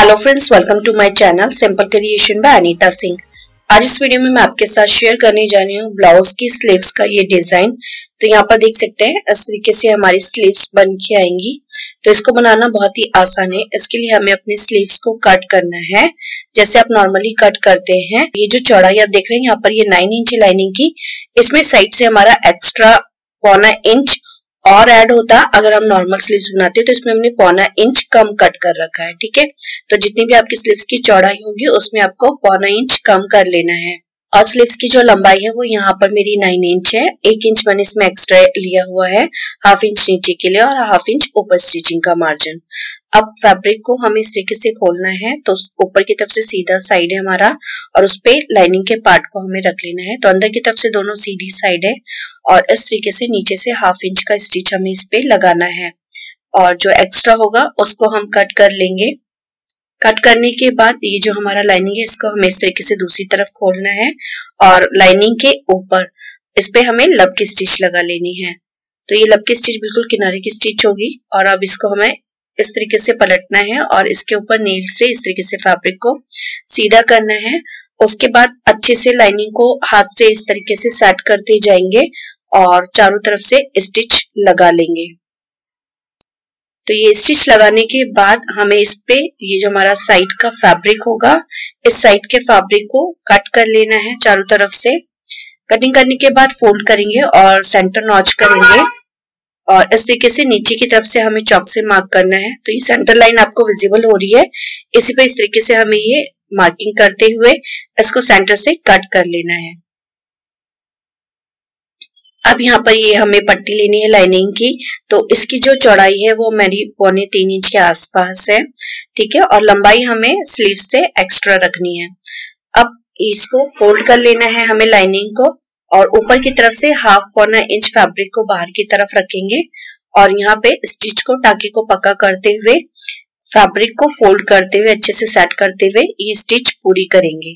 Hello friends, welcome to my channel simple creation by Anita Singh. आज इस video में मैं आपके साथ शेयर करने जा रही हूँ ब्लाउज की स्लीव्स का ये डिजाइन। तो यहाँ पर देख सकते हैं इस तरीके से हमारी स्लीव्स बन के आएंगी। तो इसको बनाना बहुत ही आसान है। इसके लिए हमें अपनी स्लीव्स को कट करना है जैसे आप नॉर्मली कट करते हैं। ये जो चौड़ाई आप देख रहे हैं यहाँ पर ये 9 इंच लाइनिंग की, इसमें साइड से हमारा एक्स्ट्रा 1.25 इंच और ऐड होता। अगर हम नॉर्मल स्लीव्स बनाते हैं तो इसमें हमने 1.25 इंच कम कट कर रखा है। ठीक है, तो जितनी भी आपकी स्लीव्स की चौड़ाई होगी उसमें आपको 1.25 इंच कम कर लेना है। और स्लीव्स की जो लंबाई है वो यहाँ पर मेरी 9 इंच है। 1 इंच मैंने इसमें एक्स्ट्रा लिया हुआ है, ½ इंच नीचे के लिए और ½ इंच ऊपर स्टिचिंग का मार्जिन। अब फैब्रिक को हमें इस तरीके से खोलना है। तो ऊपर की तरफ से सीधा साइड है हमारा और उस पे लाइनिंग के पार्ट को हमें रख लेना है। तो अंदर की तरफ से दोनों सीधी साइड है और इस तरीके से नीचे से ½ इंच का स्टिच हमें इस पे लगाना है और जो एक्स्ट्रा होगा उसको हम कट कर लेंगे। कट करने के बाद ये जो हमारा लाइनिंग है इसको हमें इस तरीके से दूसरी तरफ खोलना है और लाइनिंग के ऊपर इस पे हमें लब की स्टिच लगा लेनी है। तो ये लब की स्टिच बिल्कुल किनारे की स्टिच होगी और अब इसको हमें इस तरीके से पलटना है और इसके ऊपर नेल से इस तरीके से फैब्रिक को सीधा करना है। उसके बाद अच्छे से लाइनिंग को हाथ से इस तरीके से सेट करते जाएंगे और चारों तरफ से स्टिच लगा लेंगे। तो ये स्टिच लगाने के बाद हमें इस पे ये जो हमारा साइड का फैब्रिक होगा इस साइड के फैब्रिक को कट कर लेना है चारों तरफ से। कटिंग करने के बाद फोल्ड करेंगे और सेंटर नॉच करेंगे और इस तरीके से नीचे की तरफ से हमें चॉक से मार्क करना है। तो ये सेंटर लाइन आपको विजिबल हो रही है, इसी पे इस तरीके से हमें ये मार्किंग करते हुए इसको सेंटर से कट कर लेना है। अब यहाँ पर ये हमें पट्टी लेनी है लाइनिंग की। तो इसकी जो चौड़ाई है वो मेरी 2.25 इंच के आसपास है। ठीक है, और लंबाई हमें स्लीव से एक्स्ट्रा रखनी है। अब इसको फोल्ड कर लेना है हमें लाइनिंग को और ऊपर की तरफ से ½ इंच फैब्रिक को बाहर की तरफ रखेंगे और यहाँ पे स्टिच को टाँके को पक्का करते हुए फैब्रिक को फोल्ड करते हुए अच्छे से सेट करते हुए ये स्टिच पूरी करेंगे।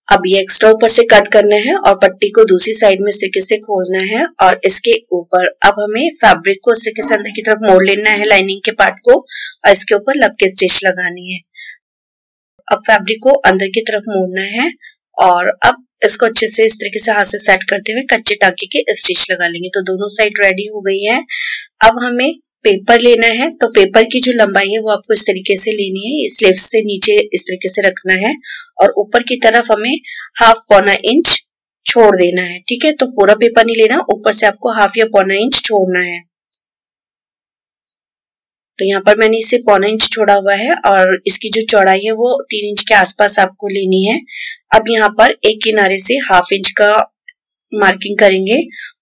अब ये एक्स्ट्रा ऊपर से कट करना है और पट्टी को दूसरी साइड में इस तरीके से खोलना है और इसके ऊपर अब हमें फैब्रिक को इस तरीके से अंदर की तरफ मोड़ लेना है लाइनिंग के पार्ट को और इसके ऊपर लब की स्टिच लगानी है। अब फैब्रिक को अंदर की तरफ मोड़ना है और अब इसको अच्छे से इस तरीके से हाथ से सेट करते हुए कच्चे टाँके के स्टिच लगा लेंगे। तो दोनों साइड रेडी हो गई है। अब हमें पेपर लेना है। तो पेपर की जो लंबाई है वो आपको इस तरीके से लेनी है, स्लीव्स से नीचे इस तरीके से रखना है और ऊपर की तरफ हमें ½ इंच छोड़ देना है। ठीक है, तो पूरा पेपर नहीं लेना, ऊपर से आपको ½ या 1.25 इंच छोड़ना है। तो यहाँ पर मैंने इसे 1.25 इंच छोड़ा हुआ है और इसकी जो चौड़ाई है वो 3 इंच के आसपास आपको लेनी है। अब यहाँ पर एक किनारे से ½ इंच का मार्किंग करेंगे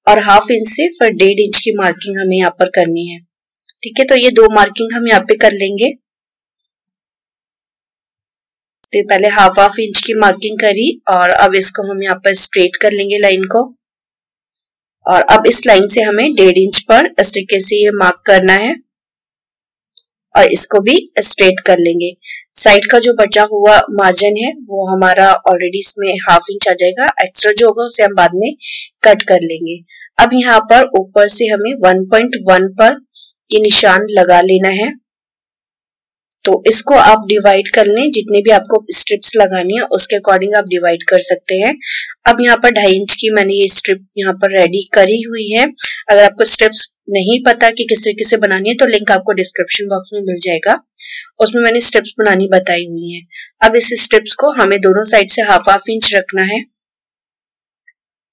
और ½ इंच से फिर 1.5 इंच की मार्किंग हमें यहाँ पर करनी है। ठीक है, तो ये 2 मार्किंग हम यहाँ पे कर लेंगे। तो पहले ½ इंच की मार्किंग करी और अब इसको हम यहाँ पर स्ट्रेट कर लेंगे लाइन को और अब इस लाइन से हमें 1.5 इंच पर इस तरीके से ये मार्क करना है और इसको भी स्ट्रेट कर लेंगे। साइड का जो बचा हुआ मार्जिन है वो हमारा ऑलरेडी इसमें ½ इंच आ जाएगा, एक्स्ट्रा जो होगा उसे हम बाद में कट कर लेंगे। अब यहाँ पर ऊपर से हमें 1.1 पर ये निशान लगा लेना है। तो इसको आप डिवाइड कर लें, जितने भी आपको स्ट्रिप्स लगानी है उसके अकॉर्डिंग आप डिवाइड कर सकते हैं। अब यहाँ पर 2.5 इंच की मैंने ये स्ट्रिप यहाँ पर रेडी करी हुई है। अगर आपको स्ट्रिप्स नहीं पता कि किस तरीके से बनानी है तो लिंक आपको डिस्क्रिप्शन बॉक्स में मिल जाएगा, उसमें मैंने स्ट्रिप्स बनानी बताई हुई है। अब इस स्ट्रिप्स को हमें दोनों साइड से ½ इंच रखना है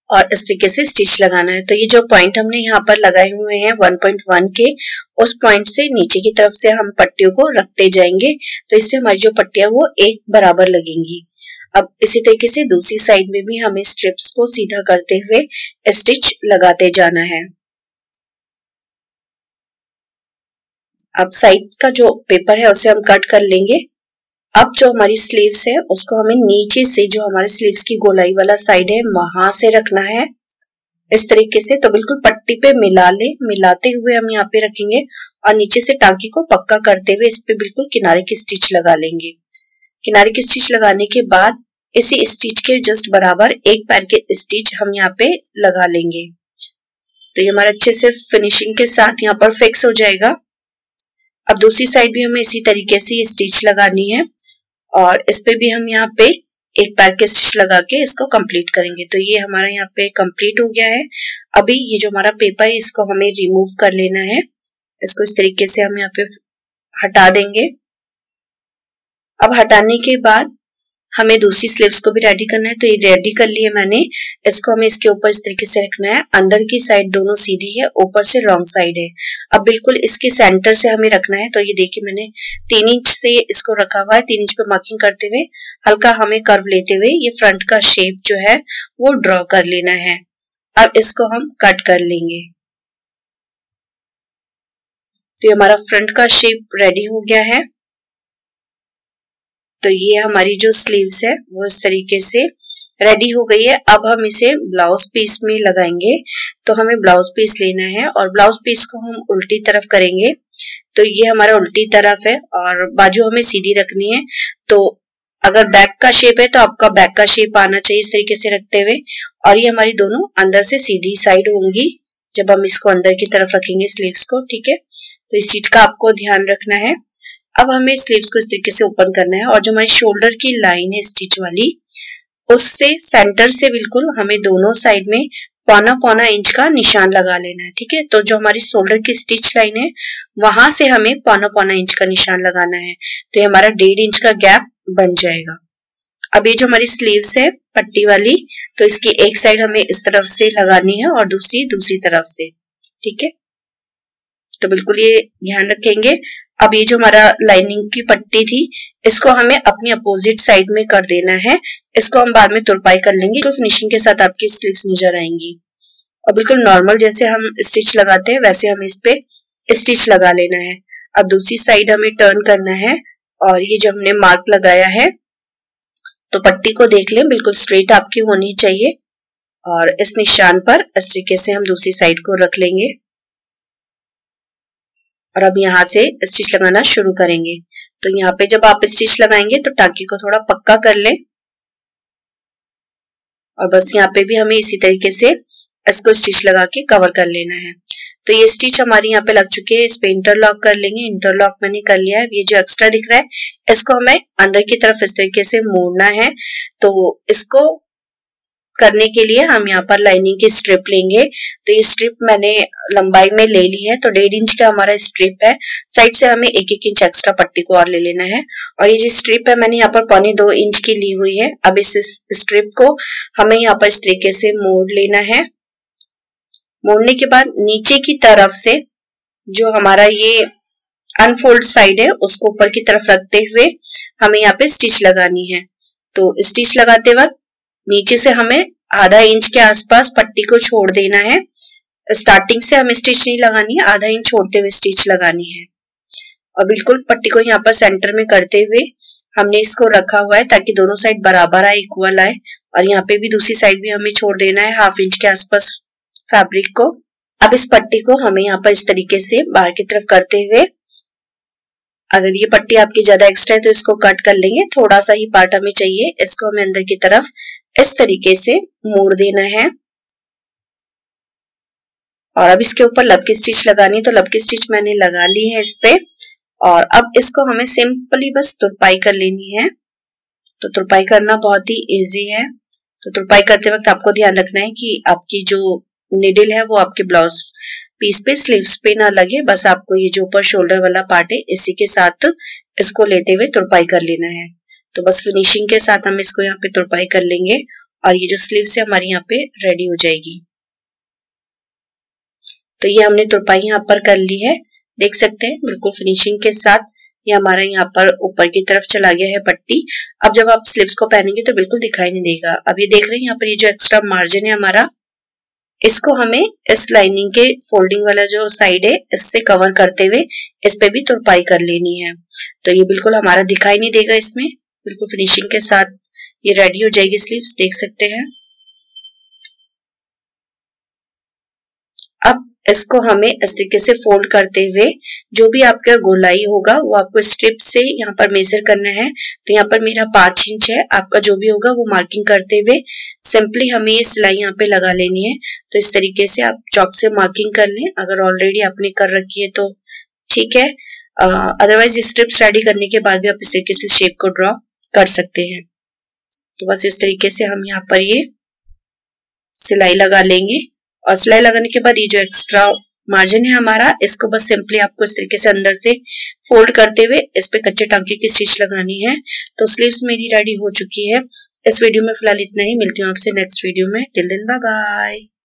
और इस तरीके से स्टिच लगाना है। तो ये जो पॉइंट हमने यहाँ पर लगाए हुए हैं 1.1 के, उस पॉइंट से नीचे की तरफ से हम पट्टियों को रखते जाएंगे। तो इससे हमारी जो पट्टियां वो एक बराबर लगेंगी। अब इसी तरीके से दूसरी साइड में भी हमें स्ट्रिप्स को सीधा करते हुए स्टिच लगाते जाना है। अब साइड का जो पेपर है उसे हम कट कर लेंगे। अब जो हमारी स्लीव्स है उसको हमें नीचे से जो हमारे स्लीव्स की गोलाई वाला साइड है वहां से रखना है इस तरीके से। तो बिल्कुल पट्टी पे मिलाते हुए हम यहाँ पे रखेंगे और नीचे से टाँकी को पक्का करते हुए इस पे बिल्कुल किनारे की स्टिच लगा लेंगे। किनारे की स्टिच लगाने के बाद इसी स्टिच के जस्ट बराबर एक पैर के स्टिच हम यहाँ पे लगा लेंगे। तो ये हमारा अच्छे से फिनिशिंग के साथ यहाँ पर फिक्स हो जाएगा। अब दूसरी साइड भी हमें इसी तरीके से स्टिच लगानी है और इस पे भी हम यहाँ पे एक पैर के स्टिच लगा के इसको कंप्लीट करेंगे। तो ये हमारा यहाँ पे कंप्लीट हो गया है। अभी ये जो हमारा पेपर है इसको हमें रिमूव कर लेना है। इसको इस तरीके से हम यहाँ पे हटा देंगे। अब हटाने के बाद हमें दूसरी स्लीव्स को भी रेडी करना है। तो ये रेडी कर लिए मैंने। इसको हमें इसके ऊपर इस तरीके से रखना है। अंदर की साइड दोनों सीधी है, ऊपर से रॉन्ग साइड है। अब बिल्कुल इसके सेंटर से हमें रखना है। तो ये देखिए मैंने 3 इंच से इसको रखा हुआ है। 3 इंच पे मार्किंग करते हुए हल्का हमें कर्व लेते हुए ये फ्रंट का शेप जो है वो ड्रॉ कर लेना है। अब इसको हम कट कर लेंगे। तो ये हमारा फ्रंट का शेप रेडी हो गया है। तो ये हमारी जो स्लीव्स है वो इस तरीके से रेडी हो गई है। अब हम इसे ब्लाउज पीस में लगाएंगे। तो हमें ब्लाउज पीस लेना है और ब्लाउज पीस को हम उल्टी तरफ करेंगे। तो ये हमारा उल्टी तरफ है और बाजू हमें सीधी रखनी है। तो अगर बैक का शेप है तो आपका बैक का शेप आना चाहिए इस तरीके से रखते हुए। और ये हमारी दोनों अंदर से सीधी साइड होंगी जब हम इसको अंदर की तरफ रखेंगे स्लीव्स को, ठीक है। तो इस चीज का आपको ध्यान रखना है। अब हमें स्लीव्स को इस तरीके से ओपन करना है और जो हमारी शोल्डर की लाइन है स्टिच वाली, उससे सेंटर से बिल्कुल हमें दोनों साइड में पौना पौना इंच का निशान लगा लेना है, ठीक है। तो जो हमारी शोल्डर की स्टिच लाइन है वहां से हमें पौना पौना इंच का निशान लगाना है। तो ये हमारा 1.5 इंच का गैप बन जाएगा। अब ये जो हमारी स्लीव्स है पट्टी वाली, तो इसकी एक साइड हमें इस तरफ से लगानी है और दूसरी तरफ से, ठीक है। तो बिल्कुल ये ध्यान रखेंगे। अब ये जो हमारा लाइनिंग की पट्टी थी इसको हमें अपनी अपोजिट साइड में कर देना है। इसको हम बाद में तुरपाई कर लेंगे तो फिनिशिंग के साथ आपकी स्लीव्स नजर आएंगी। और बिल्कुल नॉर्मल जैसे हम स्टिच लगाते हैं वैसे हमें इस पे स्टिच लगा लेना है। अब दूसरी साइड हमें टर्न करना है और ये जो हमने मार्क लगाया है तो पट्टी को देख लें, बिल्कुल स्ट्रेट आपकी होनी चाहिए। और इस निशान पर इस तरीके से हम दूसरी साइड को रख लेंगे और अब यहाँ से स्टिच लगाना शुरू करेंगे। तो यहाँ पे जब आप स्टिच लगाएंगे तो टांके को थोड़ा पक्का कर लें और बस यहाँ पे भी हमें इसी तरीके से इसको स्टिच लगा के कवर कर लेना है। तो ये स्टिच हमारी यहाँ पे लग चुके हैं। इस पे इंटरलॉक कर लेंगे। इंटरलॉक मैंने कर लिया है। ये जो एक्स्ट्रा दिख रहा है इसको हमें अंदर की तरफ इस तरीके से मोड़ना है। तो इसको करने के लिए हम यहाँ पर लाइनिंग की स्ट्रिप लेंगे। तो ये स्ट्रिप मैंने लंबाई में ले ली है। तो 1.5 इंच का हमारा स्ट्रिप है। साइड से हमें 1-1 इंच एक्स्ट्रा पट्टी को और ले लेना है। और ये जो स्ट्रिप है मैंने यहाँ पर 1.25 इंच की ली हुई है। अब इस स्ट्रिप को हमें यहाँ पर इस तरीके से मोड़ लेना है। मोड़ने के बाद नीचे की तरफ से जो हमारा ये अनफोल्ड साइड है उसको ऊपर की तरफ रखते हुए हमें यहाँ पे स्टिच लगानी है। तो स्टिच लगाते वक्त नीचे से हमें आधा इंच के आसपास पट्टी को छोड़ देना है। स्टार्टिंग से हमें स्टिच नहीं लगानी है, आधा इंच छोड़ते हुए स्टिच लगानी है। और बिल्कुल पट्टी को यहाँ पर सेंटर में करते हुए हमने इसको रखा हुआ है ताकि दोनों साइड बराबर आए, इक्वल आए। और यहाँ पे भी दूसरी साइड भी हमें छोड़ देना है 1/2 इंच के आसपास फैब्रिक को। अब इस पट्टी को हमें यहाँ पर इस तरीके से बाहर की तरफ करते हुए, अगर ये पट्टी आपकी ज्यादा एक्स्ट्रा है तो इसको कट कर लेंगे। थोड़ा सा ही पार्ट हमें चाहिए। इसको हमें अंदर की तरफ इस तरीके से मोड़ देना है। और अब इसके ऊपर लब की स्टिच लगानी, तो लब की स्टिच मैंने लगा ली है इस पे। और अब इसको हमें सिंपली बस तुरपाई कर लेनी है। तो तुरपाई करना बहुत ही इजी है। तो तुरपाई करते वक्त आपको ध्यान रखना है कि आपकी जो निडल है वो आपके ब्लाउज पीस पे, स्लीव्स पे ना लगे। बस आपको ये जो ऊपर शोल्डर वाला पार्ट है इसी के साथ इसको लेते हुए तुरपाई कर लेना है। तो बस फिनिशिंग के साथ हम इसको यहाँ पे तुरपाई कर लेंगे और ये जो स्लीव्स है हमारी यहाँ पे रेडी हो जाएगी। तो ये हमने तुरपाई यहाँ पर कर ली है, देख सकते हैं बिल्कुल फिनिशिंग के साथ। ये हमारा यहाँ पर ऊपर की तरफ चला गया है पट्टी। अब जब आप स्लीव्स को पहनेंगे तो बिल्कुल दिखाई नहीं देगा। अब ये देख रहे हैं यहाँ पर ये जो एक्स्ट्रा मार्जिन है हमारा, इसको हमें इस लाइनिंग के फोल्डिंग वाला जो साइड है इससे कवर करते हुए इस पे भी तुरपाई कर लेनी है। तो ये बिल्कुल हमारा दिखाई नहीं देगा इसमें, बिल्कुल फिनिशिंग के साथ ये रेडी हो जाएगी स्लीव्स, देख सकते हैं। अब इसको हमें इस तरीके से फोल्ड करते हुए जो भी आपका गोलाई होगा वो आपको स्ट्रिप से यहाँ पर मेजर करना है। तो यहाँ पर मेरा 5 इंच है, आपका जो भी होगा वो मार्किंग करते हुए सिंपली हमें ये सिलाई यहाँ पे लगा लेनी है। तो इस तरीके से आप चॉक से मार्किंग कर लें, अगर ऑलरेडी आपने कर रखी है तो ठीक है। अदरवाइज स्ट्रिप्स रेडी करने के बाद भी आप इस तरीके से शेप को ड्रॉ कर सकते हैं। तो बस इस तरीके से हम यहाँ पर ये सिलाई लगा लेंगे और सिलाई लगाने के बाद ये जो एक्स्ट्रा मार्जिन है हमारा, इसको बस सिंपली आपको इस तरीके से अंदर से फोल्ड करते हुए इस पे कच्चे टांके की स्टिच लगानी है। तो स्लीव्स मेरी रेडी हो चुकी है। इस वीडियो में फिलहाल इतना ही, मिलती हूँ आपसे नेक्स्ट वीडियो में। Till then bye bye.